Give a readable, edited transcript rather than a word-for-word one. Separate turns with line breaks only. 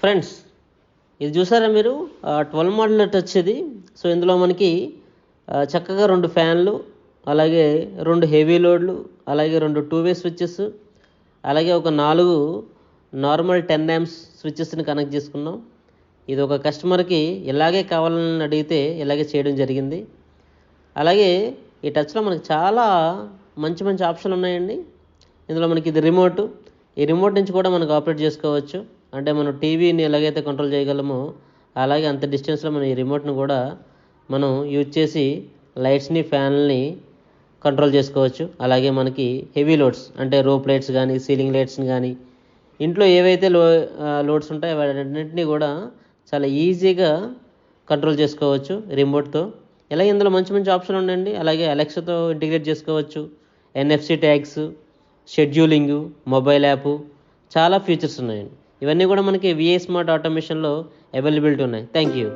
Friends, ఇది చూసారా మీరు 12 మోడల్ టచ్ ఇది. సో ఇందులో మనకి చక్కగా 2 ఫ్యాన్లు, అలాగే 2 హెవీ లోడ్లు, అలాగే 2 2-వే స్విచ్చెస్, అలాగే ఒక 4 నార్మల్ 10 amps స్విచ్చెస్ని కనెక్ట్ చేసుకున్నాం. ఇది ఒక కస్టమర్కి ఇలాగే కావాలని అడిగితే ఇలాగే చేయడం జరిగింది. అలాగే ఈ టచ్లో మనకి చాలా మంచి మంచి ఆప్షన్లు ఉన్నాయండి. ఇందులో మనకి ఇది రిమోట్, ఈ రిమోట్ నుంచి కూడా మనకు ఆపరేట్ చేసుకోవచ్చు. అంటే మనం టీవీని ఎలాగైతే కంట్రోల్ చేయగలమో అలాగే అంత డిస్టెన్స్లో మనం ఈ రిమోట్ను కూడా మనం యూజ్ చేసి లైట్స్ని, ఫ్యాన్లని కంట్రోల్ చేసుకోవచ్చు. అలాగే మనకి హెవీ లోడ్స్ అంటే రోప్ లైట్స్ కానీ, సీలింగ్ లైట్స్ని కానీ, ఇంట్లో ఏవైతే లోడ్స్ ఉంటాయో వాటన్నింటినీ కూడా చాలా ఈజీగా కంట్రోల్ చేసుకోవచ్చు రిమోట్తో. ఇలా ఇందులో మంచి మంచి ఆప్షన్ ఉండండి. అలాగే అలెక్సాతో ఇంటిగ్రేట్ చేసుకోవచ్చు, NFC ట్యాగ్స్, షెడ్యూలింగు, మొబైల్ యాప్, చాలా ఫీచర్స్ ఉన్నాయండి. ఇవన్నీ కూడా మనకి V-iSMART ఆటోమేషన్లో అవైలబిలిటీ ఉన్నాయి. Thank you.